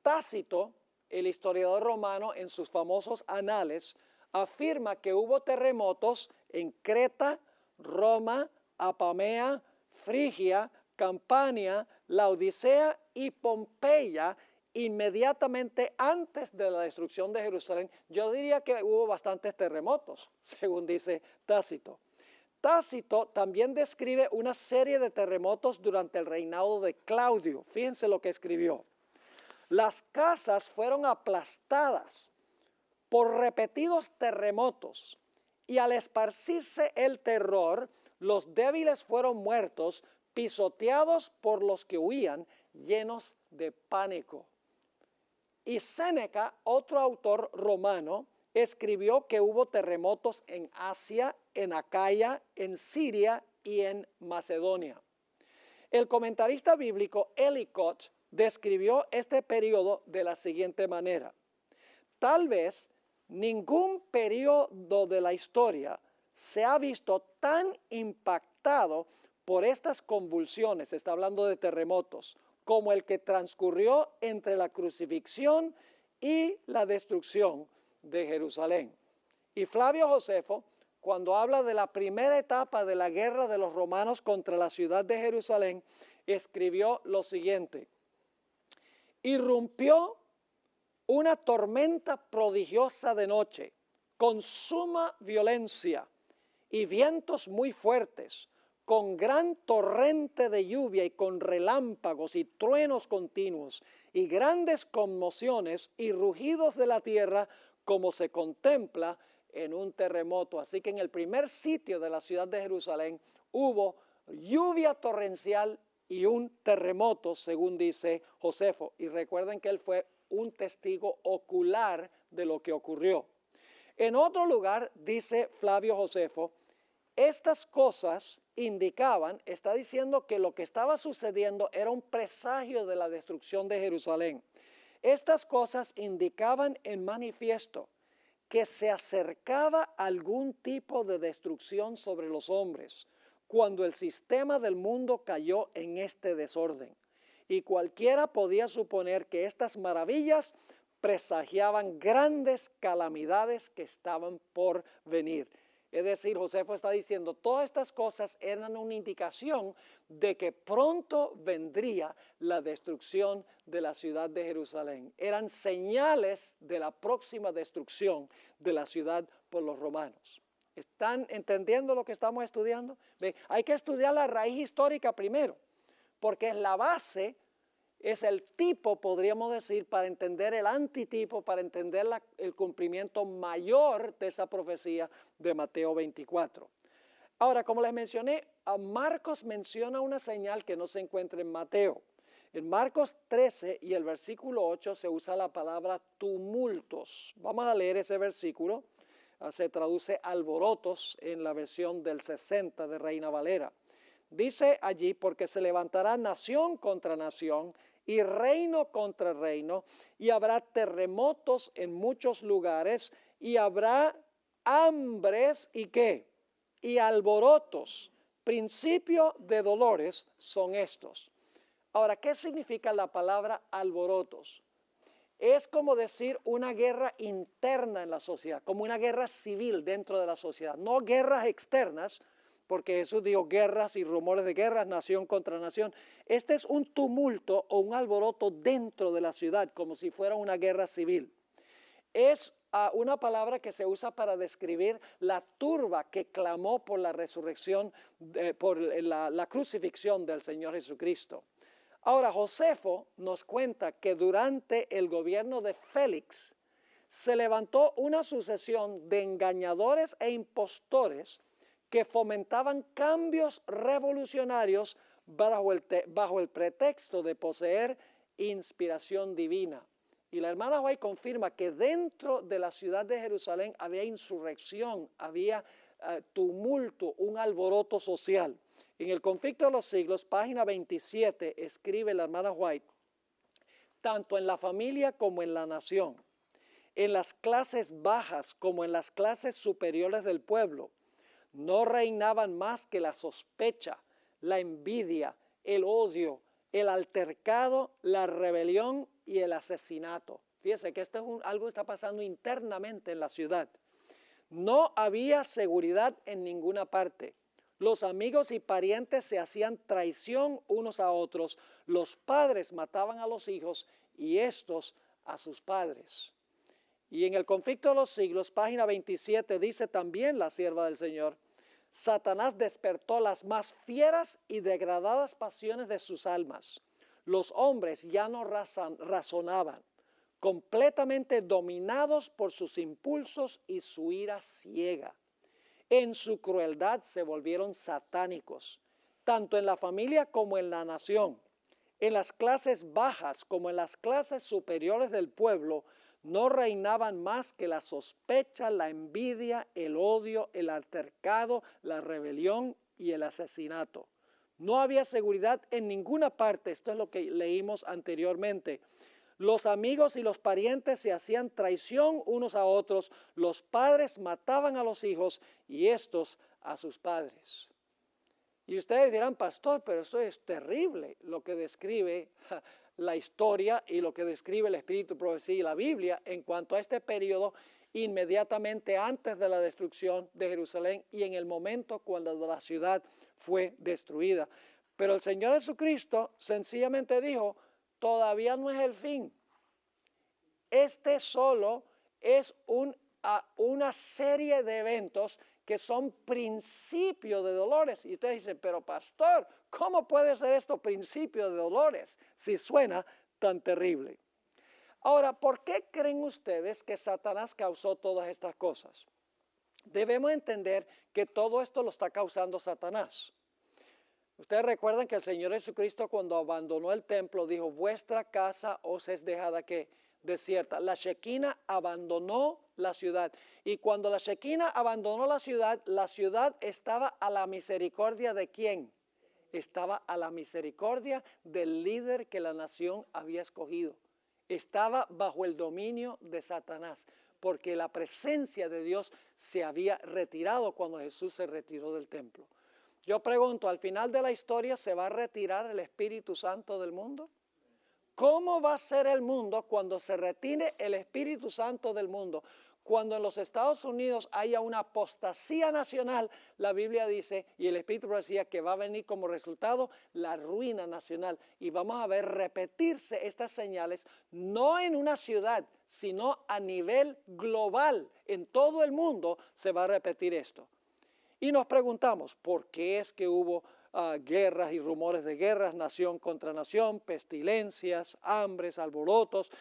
Tácito, el historiador romano, en sus famosos anales, afirma que hubo terremotos en Creta, Roma, Apamea, Frigia, Campania, Laodicea y Pompeya, inmediatamente antes de la destrucción de Jerusalén, yo diría que hubo bastantes terremotos, según dice Tácito. Tácito también describe una serie de terremotos durante el reinado de Claudio. Fíjense lo que escribió. Las casas fueron aplastadas por repetidos terremotos y al esparcirse el terror, los débiles fueron muertos, pisoteados por los que huían, llenos de pánico. Y Séneca, otro autor romano, escribió que hubo terremotos en Asia, en Acaya, en Siria y en Macedonia. El comentarista bíblico Ellicott describió este periodo de la siguiente manera. Tal vez ningún periodo de la historia se ha visto tan impactado por estas convulsiones, está hablando de terremotos, como el que transcurrió entre la crucifixión y la destrucción de Jerusalén. Y Flavio Josefo, cuando habla de la primera etapa de la guerra de los romanos contra la ciudad de Jerusalén, escribió lo siguiente: irrumpió una tormenta prodigiosa de noche, con suma violencia y vientos muy fuertes, con gran torrente de lluvia y con relámpagos y truenos continuos, y grandes conmociones y rugidos de la tierra, como se contempla en un terremoto. Así que en el primer sitio de la ciudad de Jerusalén hubo lluvia torrencial y un terremoto, según dice Josefo. Y recuerden que él fue un testigo ocular de lo que ocurrió. En otro lugar, dice Flavio Josefo, estas cosas indicaban, está diciendo que lo que estaba sucediendo era un presagio de la destrucción de Jerusalén. Estas cosas indicaban en manifiesto que se acercaba algún tipo de destrucción sobre los hombres cuando el sistema del mundo cayó en este desorden. Y cualquiera podía suponer que estas maravillas presagiaban grandes calamidades que estaban por venir. Es decir, Josefo está diciendo, todas estas cosas eran una indicación de que pronto vendría la destrucción de la ciudad de Jerusalén. Eran señales de la próxima destrucción de la ciudad por los romanos. ¿Están entendiendo lo que estamos estudiando? ¿Ve? Hay que estudiar la raíz histórica primero, porque es la base, es el tipo, podríamos decir, para entender el antitipo, para entender el cumplimiento mayor de esa profecía de Mateo 24. Ahora, como les mencioné, a Marcos menciona una señal que no se encuentra en Mateo. En Marcos 13 y el versículo 8 se usa la palabra tumultos. Vamos a leer ese versículo. Se traduce alborotos en la versión del 60 de Reina Valera. Dice allí, porque se levantará nación contra nación y reino contra reino, y habrá terremotos en muchos lugares, y habrá hambres y ¿qué? Y alborotos. Principio de dolores son estos. Ahora, ¿qué significa la palabra alborotos? Es como decir una guerra interna en la sociedad, como una guerra civil dentro de la sociedad, no guerras externas, porque Jesús dijo guerras y rumores de guerras, nación contra nación. Este es un tumulto o un alboroto dentro de la ciudad, como si fuera una guerra civil. Es una palabra que se usa para describir la turba que clamó por la resurrección, por la crucifixión del Señor Jesucristo. Ahora, Josefo nos cuenta que durante el gobierno de Félix se levantó una sucesión de engañadores e impostores que fomentaban cambios revolucionarios bajo el pretexto de poseer inspiración divina. Y la hermana White confirma que dentro de la ciudad de Jerusalén había insurrección, había tumulto, un alboroto social. En el Conflicto de los Siglos, página 27, escribe la hermana White, tanto en la familia como en la nación, en las clases bajas como en las clases superiores del pueblo, no reinaban más que la sospecha, la envidia, el odio, el altercado, la rebelión y el asesinato. Fíjense que esto es algo que está pasando internamente en la ciudad. No había seguridad en ninguna parte. Los amigos y parientes se hacían traición unos a otros. Los padres mataban a los hijos y estos a sus padres. Y en el conflicto de los siglos, página 27, dice también la sierva del Señor: Satanás despertó las más fieras y degradadas pasiones de sus almas. Los hombres ya no razonaban, completamente dominados por sus impulsos y su ira ciega. En su crueldad se volvieron satánicos, tanto en la familia como en la nación. En las clases bajas como en las clases superiores del pueblo no reinaban más que la sospecha, la envidia, el odio, el altercado, la rebelión y el asesinato. No había seguridad en ninguna parte. Esto es lo que leímos anteriormente. Los amigos y los parientes se hacían traición unos a otros. Los padres mataban a los hijos y estos a sus padres. Y ustedes dirán: pastor, pero esto es terrible, lo que describe la historia y lo que describe el Espíritu, Profecía y la Biblia en cuanto a este periodo inmediatamente antes de la destrucción de Jerusalén y en el momento cuando la ciudad fue destruida. Pero el Señor Jesucristo sencillamente dijo: todavía no es el fin. Este solo es una serie de eventos que son principios de dolores. Y ustedes dicen: pero pastor, ¿cómo puede ser esto principio de dolores si suena tan terrible? Ahora, ¿por qué creen ustedes que Satanás causó todas estas cosas? Debemos entender que todo esto lo está causando Satanás. Ustedes recuerdan que el Señor Jesucristo, cuando abandonó el templo, dijo: vuestra casa os es dejada ¿qué? Desierta. La Shekinah abandonó la ciudad. Y cuando la Shekinah abandonó la ciudad estaba a la misericordia ¿de quién? Estaba a la misericordia del líder que la nación había escogido. Estaba bajo el dominio de Satanás, porque la presencia de Dios se había retirado cuando Jesús se retiró del templo. Yo pregunto: ¿al final de la historia se va a retirar el Espíritu Santo del mundo? ¿Cómo va a ser el mundo cuando se retire el Espíritu Santo del mundo? Cuando en los Estados Unidos haya una apostasía nacional, la Biblia dice, y el Espíritu decía, que va a venir como resultado la ruina nacional. Y vamos a ver repetirse estas señales, no en una ciudad, sino a nivel global. En todo el mundo se va a repetir esto. Y nos preguntamos: ¿por qué es que hubo guerras y rumores de guerras, nación contra nación, pestilencias, hambres, alborotos,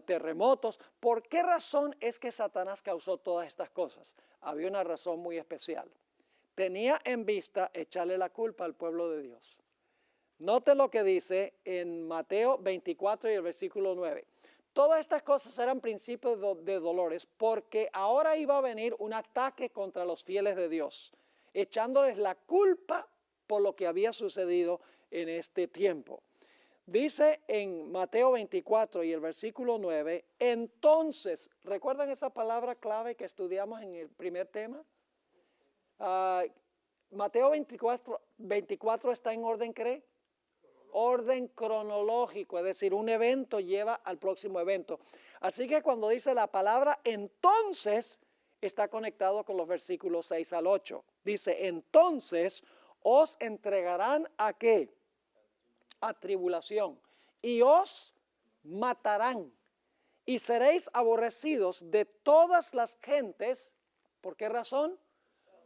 terremotos? ¿Por qué razón es que Satanás causó todas estas cosas? Había una razón muy especial. Tenía en vista echarle la culpa al pueblo de Dios. Note lo que dice en Mateo 24 y el versículo 9. Todas estas cosas eran principios de dolores, porque ahora iba a venir un ataque contra los fieles de Dios, echándoles la culpa por lo que había sucedido en este tiempo. Dice en Mateo 24 y el versículo 9, entonces, ¿recuerdan esa palabra clave que estudiamos en el primer tema? Mateo 24 está en orden, ¿cree? Orden cronológico, es decir, un evento lleva al próximo evento. Así que cuando dice la palabra entonces, está conectado con los versículos 6 al 8. Dice: entonces os entregarán ¿a qué? A tribulación, y os matarán, y seréis aborrecidos de todas las gentes. ¿Por qué razón?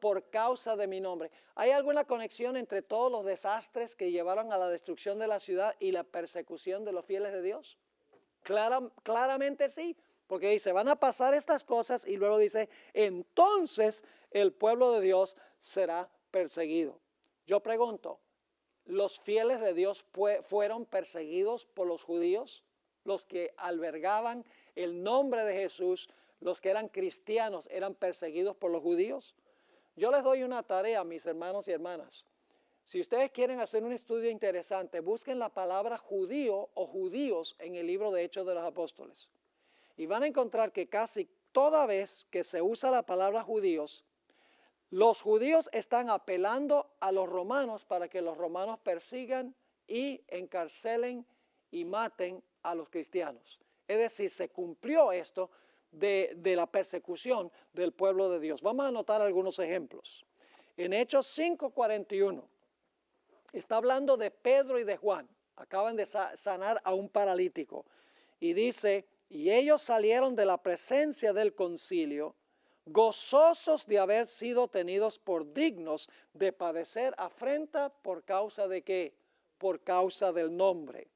Por causa de mi nombre. ¿Hay alguna conexión entre todos los desastres que llevaron a la destrucción de la ciudad y la persecución de los fieles de Dios? Claramente sí, porque dice: van a pasar estas cosas, y luego dice: entonces el pueblo de Dios será perseguido. Yo pregunto: ¿los fieles de Dios fueron perseguidos por los judíos? Los que albergaban el nombre de Jesús, los que eran cristianos, ¿eran perseguidos por los judíos? Yo les doy una tarea, mis hermanos y hermanas. Si ustedes quieren hacer un estudio interesante, busquen la palabra judío o judíos en el libro de Hechos de los Apóstoles. Y van a encontrar que casi toda vez que se usa la palabra judíos, los judíos están apelando a los romanos para que los romanos persigan y encarcelen y maten a los cristianos. Es decir, se cumplió esto de la persecución del pueblo de Dios. Vamos a anotar algunos ejemplos. En Hechos 5:41 está hablando de Pedro y de Juan. Acaban de sanar a un paralítico. Y dice, y ellos salieron de la presencia del concilio, gozosos de haber sido tenidos por dignos de padecer afrenta por causa de qué, por causa del nombre.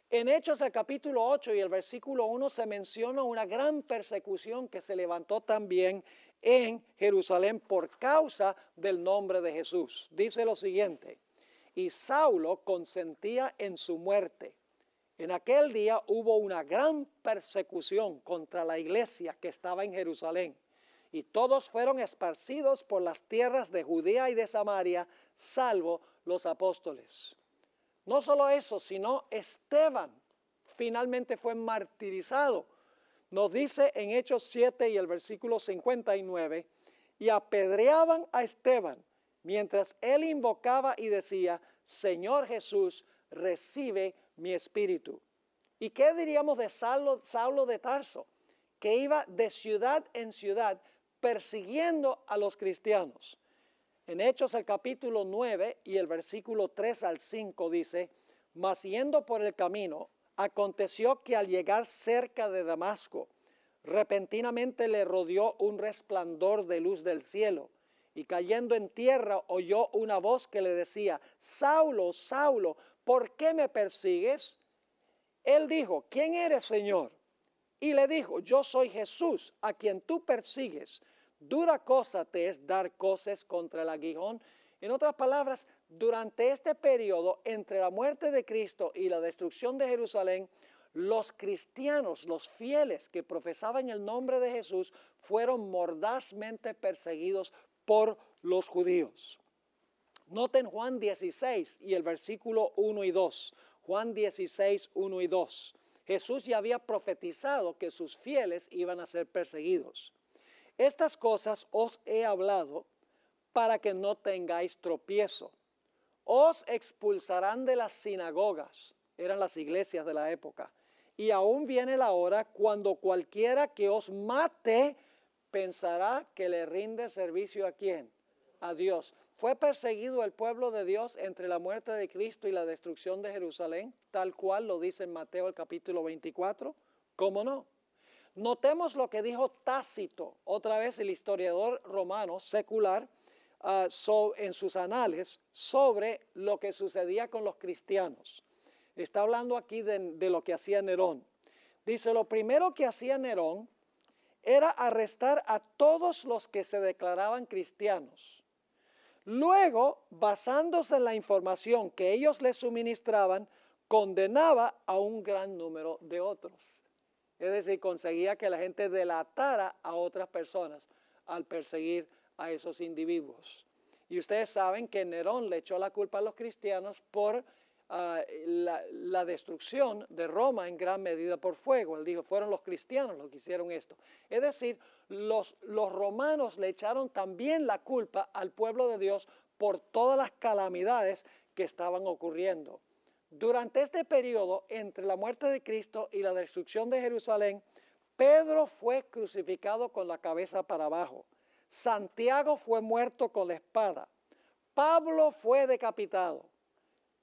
En Hechos el capítulo 8 y el versículo 1 se menciona una gran persecución que se levantó también en Jerusalén por causa del nombre de Jesús. Dice lo siguiente, y Saulo consentía en su muerte. En aquel día hubo una gran persecución contra la iglesia que estaba en Jerusalén, y todos fueron esparcidos por las tierras de Judea y de Samaria, salvo los apóstoles. No solo eso, sino Esteban finalmente fue martirizado. Nos dice en Hechos 7 y el versículo 59, y apedreaban a Esteban, mientras él invocaba y decía, Señor Jesús, recibe mi espíritu. ¿Y qué diríamos de Saulo de Tarso? Que iba de ciudad en ciudad persiguiendo a los cristianos. En Hechos el capítulo 9 y el versículo 3 al 5 dice, mas yendo por el camino, aconteció que al llegar cerca de Damasco, repentinamente le rodeó un resplandor de luz del cielo, y cayendo en tierra oyó una voz que le decía, Saulo, Saulo, ¿por qué me persigues? Él dijo, ¿quién eres, Señor? Y le dijo, yo soy Jesús, a quien tú persigues. Dura cosa te es dar coces contra el aguijón. En otras palabras, durante este periodo entre la muerte de Cristo y la destrucción de Jerusalén, los cristianos, los fieles que profesaban el nombre de Jesús, fueron mordazmente perseguidos por los judíos. Noten Juan 16 y el versículo 1 y 2. Juan 16, 1 y 2. Jesús ya había profetizado que sus fieles iban a ser perseguidos. Estas cosas os he hablado para que no tengáis tropiezo. Os expulsarán de las sinagogas, eran las iglesias de la época, y aún viene la hora cuando cualquiera que os mate pensará que le rinde servicio a ¿quién? A Dios. ¿Fue perseguido el pueblo de Dios entre la muerte de Cristo y la destrucción de Jerusalén, tal cual lo dice en Mateo el capítulo 24? ¿Cómo no? Notemos lo que dijo Tácito, otra vez el historiador romano secular, en sus anales sobre lo que sucedía con los cristianos. Está hablando aquí de lo que hacía Nerón. Dice, lo primero que hacía Nerón era arrestar a todos los que se declaraban cristianos. Luego, basándose en la información que ellos les suministraban, condenaba a un gran número de otros. Es decir, conseguía que la gente delatara a otras personas al perseguir a esos individuos. Y ustedes saben que Nerón le echó la culpa a los cristianos por la destrucción de Roma en gran medida por fuego. Él dijo, fueron los cristianos los que hicieron esto. Es decir, los romanos le echaron también la culpa al pueblo de Dios por todas las calamidades que estaban ocurriendo. Durante este periodo, entre la muerte de Cristo y la destrucción de Jerusalén, Pedro fue crucificado con la cabeza para abajo. Santiago fue muerto con la espada. Pablo fue decapitado.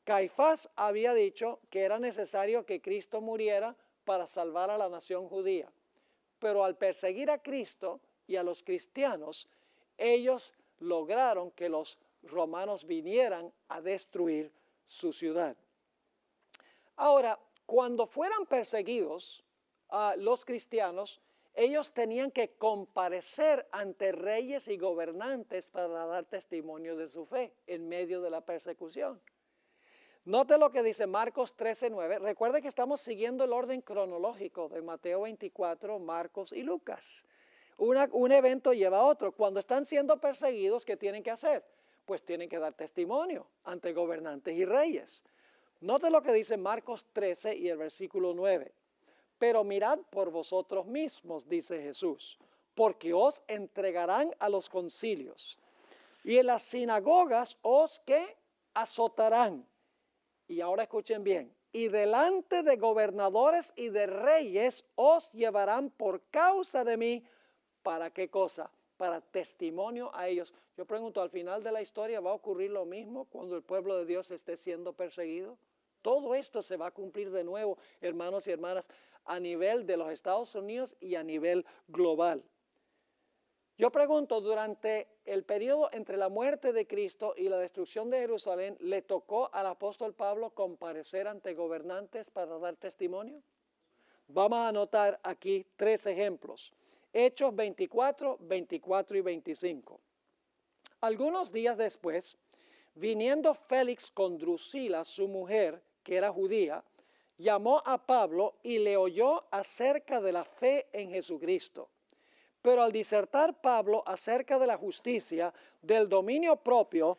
Caifás había dicho que era necesario que Cristo muriera para salvar a la nación judía. Pero al perseguir a Cristo y a los cristianos, ellos lograron que los romanos vinieran a destruir su ciudad. Ahora, cuando fueran perseguidos los cristianos, ellos tenían que comparecer ante reyes y gobernantes para dar testimonio de su fe en medio de la persecución. Note lo que dice Marcos 13:9. Recuerde que estamos siguiendo el orden cronológico de Mateo 24, Marcos y Lucas. Un evento lleva a otro. Cuando están siendo perseguidos, ¿qué tienen que hacer? Pues tienen que dar testimonio ante gobernantes y reyes. Note lo que dice Marcos 13 y el versículo 9. Pero mirad por vosotros mismos, dice Jesús, porque os entregarán a los concilios y en las sinagogas os que azotarán. Y ahora escuchen bien, y delante de gobernadores y de reyes os llevarán por causa de mí. ¿Para qué cosa? Para testimonio a ellos. Yo pregunto, ¿al final de la historia va a ocurrir lo mismo cuando el pueblo de Dios esté siendo perseguido? Todo esto se va a cumplir de nuevo, hermanos y hermanas. a nivel de los Estados Unidos y a nivel global. Yo pregunto, durante el periodo entre la muerte de Cristo y la destrucción de Jerusalén, ¿le tocó al apóstol Pablo comparecer ante gobernantes para dar testimonio? Vamos a anotar aquí 3 ejemplos. Hechos 24, 24 y 25. Algunos días después, viniendo Félix con Drusila, su mujer, que era judía, llamó a Pablo y le oyó acerca de la fe en Jesucristo. Pero al disertar Pablo acerca de la justicia, del dominio propio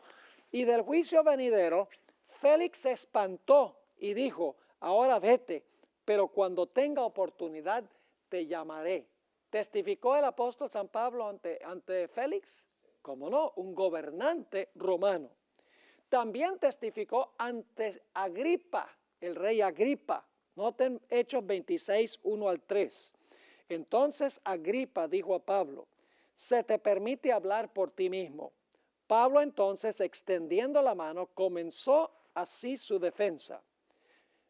y del juicio venidero, Félix se espantó y dijo, ahora vete, pero cuando tenga oportunidad te llamaré. ¿Testificó el apóstol San Pablo ante Félix? ¿Cómo no? Un gobernante romano. También testificó ante Agripa, el rey Agripa. Noten Hechos 26, 1 al 3. Entonces Agripa dijo a Pablo, se te permite hablar por ti mismo. Pablo entonces, extendiendo la mano, comenzó así su defensa.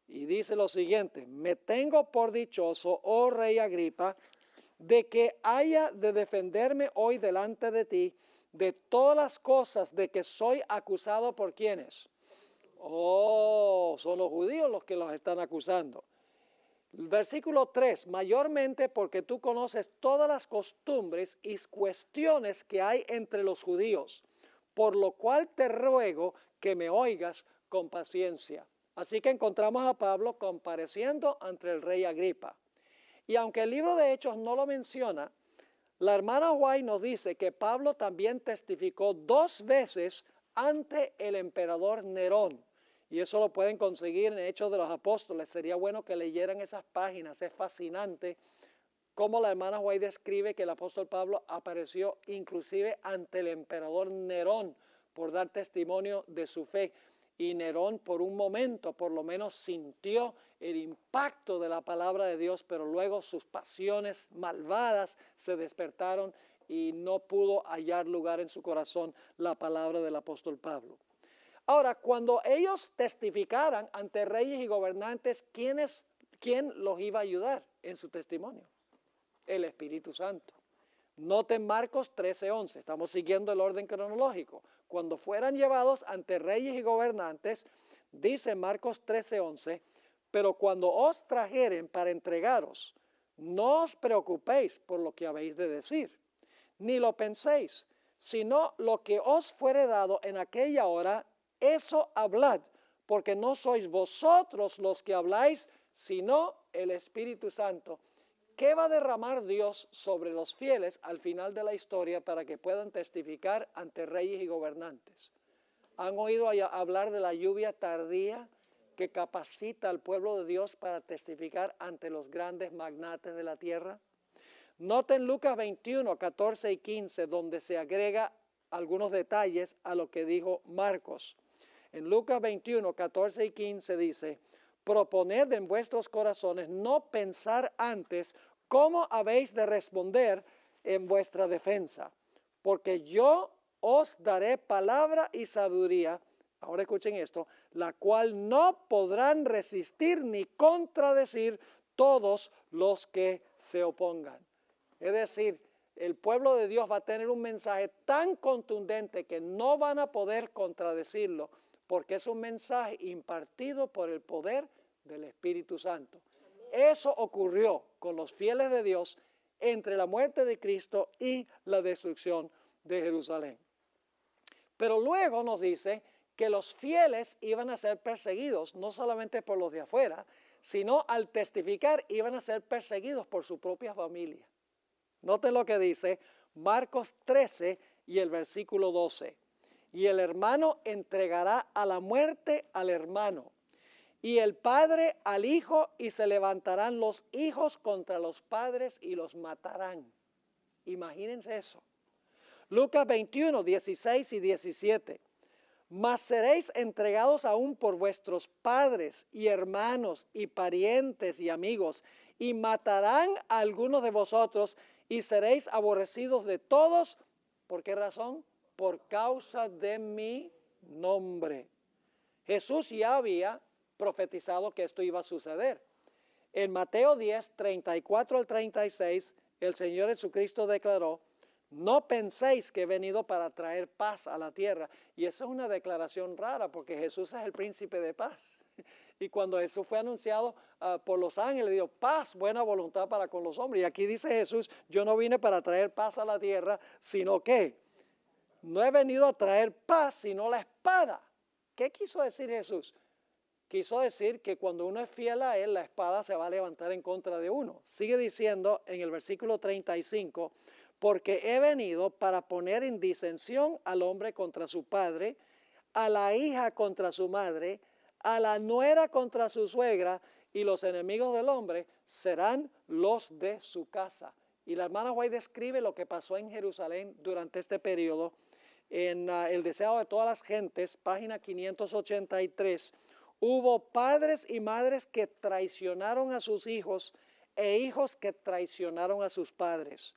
Y dice lo siguiente, me tengo por dichoso, oh rey Agripa, de que haya de defenderme hoy delante de ti de todas las cosas de que soy acusado por quienes. Oh, son los judíos los que los están acusando. Versículo 3, mayormente porque tú conoces todas las costumbres y cuestiones que hay entre los judíos, por lo cual te ruego que me oigas con paciencia. Así que encontramos a Pablo compareciendo ante el rey Agripa. Y aunque el libro de Hechos no lo menciona, la hermana White nos dice que Pablo también testificó 2 veces ante el emperador Nerón. Y eso lo pueden conseguir en Hechos de los Apóstoles. Sería bueno que leyeran esas páginas. Es fascinante cómo la hermana White describe que el apóstol Pablo apareció inclusive ante el emperador Nerón por dar testimonio de su fe. Y Nerón por un momento por lo menos sintió el impacto de la palabra de Dios, pero luego sus pasiones malvadas se despertaron y no pudo hallar lugar en su corazón la palabra del apóstol Pablo. Ahora, cuando ellos testificaran ante reyes y gobernantes, ¿quién los iba a ayudar en su testimonio? El Espíritu Santo. Noten Marcos 13:11, estamos siguiendo el orden cronológico. Cuando fueran llevados ante reyes y gobernantes, dice Marcos 13:11, pero cuando os trajeren para entregaros, no os preocupéis por lo que habéis de decir, ni lo penséis, sino lo que os fuere dado en aquella hora, eso hablad, porque no sois vosotros los que habláis, sino el Espíritu Santo. ¿Qué va a derramar Dios sobre los fieles al final de la historia para que puedan testificar ante reyes y gobernantes? ¿Han oído hablar de la lluvia tardía que capacita al pueblo de Dios para testificar ante los grandes magnates de la tierra? Noten Lucas 21, 14 y 15, donde se agrega algunos detalles a lo que dijo Marcos. En Lucas 21, 14 y 15 dice, proponed en vuestros corazones no pensar antes cómo habéis de responder en vuestra defensa, porque yo os daré palabra y sabiduría, ahora escuchen esto, la cual no podrán resistir ni contradecir todos los que se opongan. Es decir, el pueblo de Dios va a tener un mensaje tan contundente que no van a poder contradecirlo, porque es un mensaje impartido por el poder del Espíritu Santo. Eso ocurrió con los fieles de Dios entre la muerte de Cristo y la destrucción de Jerusalén. Pero luego nos dice que los fieles iban a ser perseguidos, no solamente por los de afuera, sino al testificar iban a ser perseguidos por su propia familia. Noten lo que dice Marcos 13 y el versículo 12. Y el hermano entregará a la muerte al hermano, y el padre al hijo, y se levantarán los hijos contra los padres y los matarán. Imagínense eso. Lucas 21, 16 y 17. Mas seréis entregados aún por vuestros padres y hermanos y parientes y amigos, y matarán a algunos de vosotros, y seréis aborrecidos de todos. ¿Por qué razón? Por causa de mi nombre. Jesús ya había profetizado que esto iba a suceder. En Mateo 10, 34 al 36, el Señor Jesucristo declaró: no penséis que he venido para traer paz a la tierra. Y eso es una declaración rara porque Jesús es el príncipe de paz. Y cuando Jesús fue anunciado por los ángeles, dijo: paz, buena voluntad para con los hombres. Y aquí dice Jesús: yo no vine para traer paz a la tierra, sino que no he venido a traer paz, sino la espada. ¿Qué quiso decir Jesús? Quiso decir que cuando uno es fiel a Él, la espada se va a levantar en contra de uno. Sigue diciendo en el versículo 35, porque he venido para poner en disensión al hombre contra su padre, a la hija contra su madre, a la nuera contra su suegra, y los enemigos del hombre serán los de su casa. Y la hermana White describe lo que pasó en Jerusalén durante este periodo. En El deseo de todas las gentes, página 583, hubo padres y madres que traicionaron a sus hijos e hijos que traicionaron a sus padres.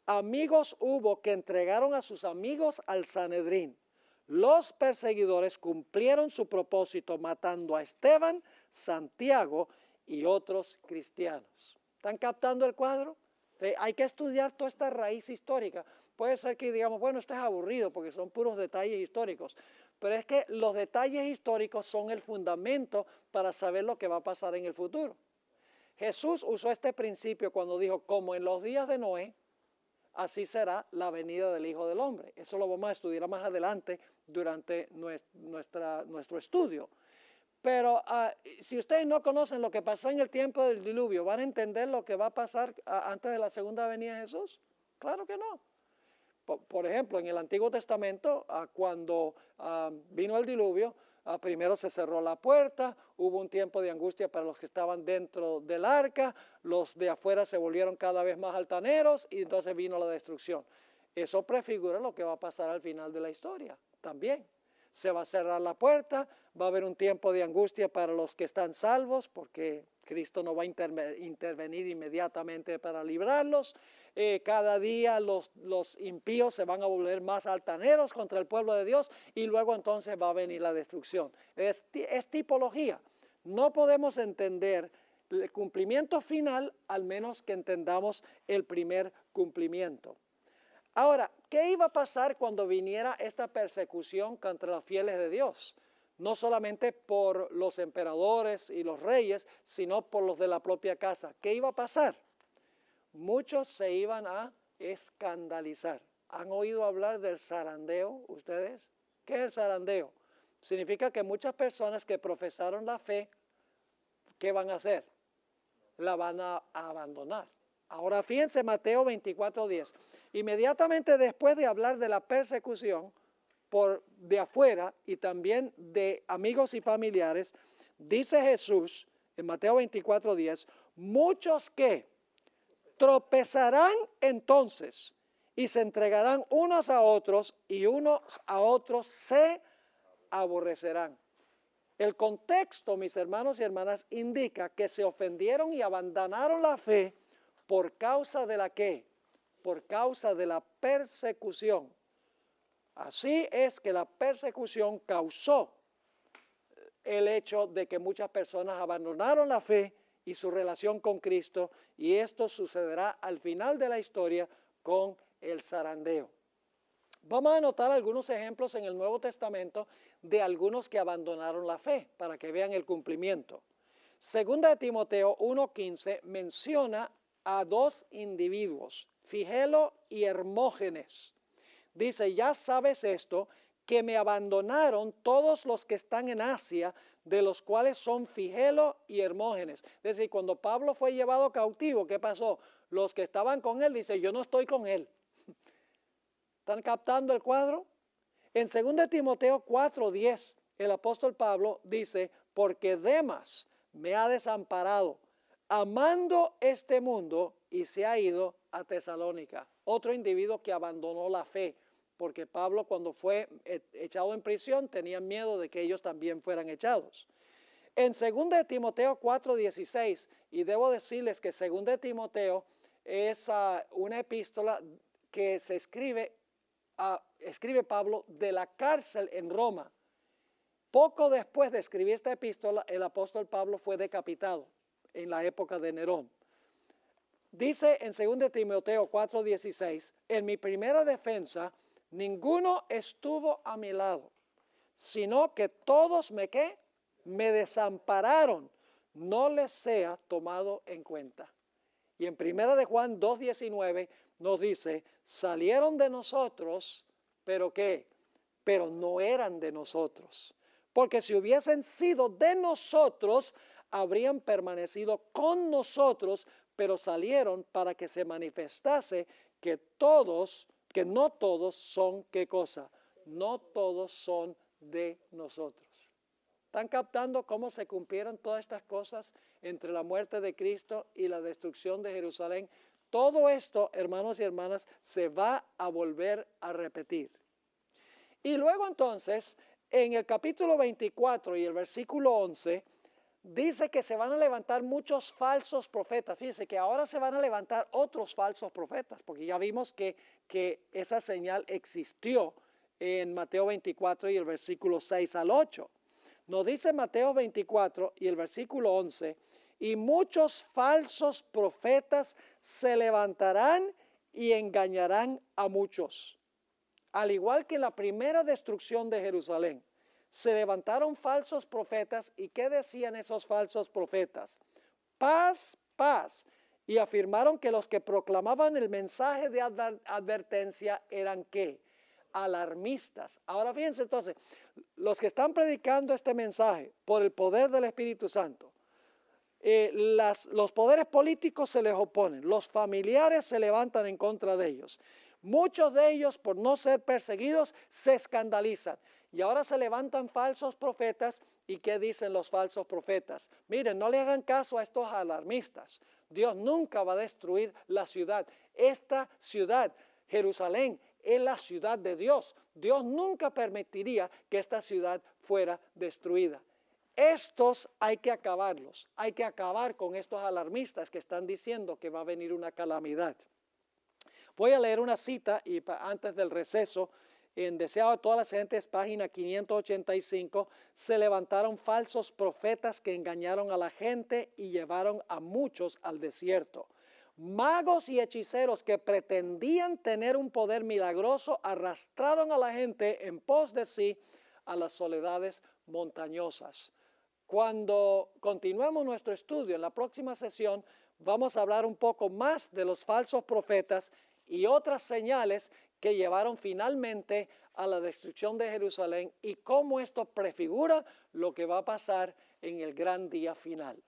Amigos hubo que entregaron a sus amigos al Sanedrín. Los perseguidores cumplieron su propósito matando a Esteban, Santiago y otros cristianos. ¿Están captando el cuadro? Hay que estudiar toda esta raíz histórica. Puede ser que digamos, bueno, esto es aburrido porque son puros detalles históricos, pero es que los detalles históricos son el fundamento para saber lo que va a pasar en el futuro. Jesús usó este principio cuando dijo: como en los días de Noé, así será la venida del Hijo del Hombre. Eso lo vamos a estudiar más adelante durante nuestro estudio. Pero si ustedes no conocen lo que pasó en el tiempo del diluvio, ¿van a entender lo que va a pasar antes de la segunda venida de Jesús? Claro que no. Por ejemplo, en el Antiguo Testamento, cuando vino el diluvio, primero se cerró la puerta, hubo un tiempo de angustia para los que estaban dentro del arca, los de afuera se volvieron cada vez más altaneros y entonces vino la destrucción. Eso prefigura lo que va a pasar al final de la historia también. Se va a cerrar la puerta, va a haber un tiempo de angustia para los que están salvos, porque Cristo no va a intervenir inmediatamente para librarlos. Cada día los impíos se van a volver más altaneros contra el pueblo de Dios y luego entonces va a venir la destrucción. Es tipología. No podemos entender el cumplimiento final al menos que entendamos el primer cumplimiento. Ahora, ¿qué iba a pasar cuando viniera esta persecución contra los fieles de Dios? No solamente por los emperadores y los reyes, sino por los de la propia casa. ¿Qué iba a pasar? Muchos se iban a escandalizar. ¿Han oído hablar del zarandeo ustedes? ¿Qué es el zarandeo? Significa que muchas personas que profesaron la fe, ¿qué van a hacer? La van a abandonar. Ahora fíjense Mateo 24:10. Inmediatamente después de hablar de la persecución de afuera y también de amigos y familiares, dice Jesús en Mateo 24:10, muchos que tropezarán entonces y se entregarán unos a otros y unos a otros se aborrecerán. El contexto, mis hermanos y hermanas, indica que se ofendieron y abandonaron la fe por causa de la ¿qué? Por causa de la persecución. Así es que la persecución causó el hecho de que muchas personas abandonaron la fe y su relación con Cristo, y esto sucederá al final de la historia con el zarandeo. Vamos a anotar algunos ejemplos en el Nuevo Testamento de algunos que abandonaron la fe para que vean el cumplimiento. Segunda de Timoteo 1:15 menciona a dos individuos, Figelo y Hermógenes. Dice: ya sabes esto, que me abandonaron todos los que están en Asia, de los cuales son Figelo y Hermógenes. Es decir, cuando Pablo fue llevado cautivo, ¿qué pasó? Los que estaban con él, dice: yo no estoy con él. ¿Están captando el cuadro? En 2 Timoteo 4:10, el apóstol Pablo dice: porque Demas me ha desamparado, amando este mundo, y se ha ido a Tesalónica. Otro individuo que abandonó la fe, porque Pablo, cuando fue echado en prisión, tenía miedo de que ellos también fueran echados. En 2 Timoteo 4:16, y debo decirles que 2 Timoteo es una epístola que se escribe Pablo de la cárcel en Roma. Poco después de escribir esta epístola, el apóstol Pablo fue decapitado. en la época de Nerón. Dice en 2 Timoteo 4:16, en mi primera defensa, ninguno estuvo a mi lado, sino que todos me desampararon, no les sea tomado en cuenta. Y en 1 de Juan 2:19 nos dice, salieron de nosotros, pero ¿qué? Pero no eran de nosotros. Porque si hubiesen sido de nosotros, habrían permanecido con nosotros, pero salieron para que se manifestase que no todos son, ¿qué cosa? No todos son de nosotros. ¿Están captando cómo se cumplieron todas estas cosas entre la muerte de Cristo y la destrucción de Jerusalén? Todo esto, hermanos y hermanas, se va a volver a repetir. Y luego entonces, en el capítulo 24 y el versículo 11, dice que se van a levantar muchos falsos profetas. Fíjense que ahora se van a levantar otros falsos profetas, porque ya vimos que esa señal existió en Mateo 24 y el versículo 6 al 8. Nos dice Mateo 24 y el versículo 11, y muchos falsos profetas se levantarán y engañarán a muchos. Al igual que en la primera destrucción de Jerusalén, se levantaron falsos profetas. ¿Y qué decían esos falsos profetas? Paz, paz. Y afirmaron que los que proclamaban el mensaje de advertencia eran ¿qué? Alarmistas. Ahora fíjense entonces, los que están predicando este mensaje por el poder del Espíritu Santo, los poderes políticos se les oponen, los familiares se levantan en contra de ellos. Muchos de ellos, por no ser perseguidos, se escandalizan. Y ahora se levantan falsos profetas. ¿Y qué dicen los falsos profetas? Miren, no le hagan caso a estos alarmistas. Dios nunca va a destruir la ciudad. Esta ciudad, Jerusalén, es la ciudad de Dios. Dios nunca permitiría que esta ciudad fuera destruida. Estos hay que acabarlos. Hay que acabar con estos alarmistas que están diciendo que va a venir una calamidad. Voy a leer una cita y antes del receso, en Deseado de todas las gentes, página 585, se levantaron falsos profetas que engañaron a la gente y llevaron a muchos al desierto. Magos y hechiceros que pretendían tener un poder milagroso arrastraron a la gente en pos de sí a las soledades montañosas. Cuando continuemos nuestro estudio en la próxima sesión, vamos a hablar un poco más de los falsos profetas y otras señales que llevaron finalmente a la destrucción de Jerusalén y cómo esto prefigura lo que va a pasar en el gran día final.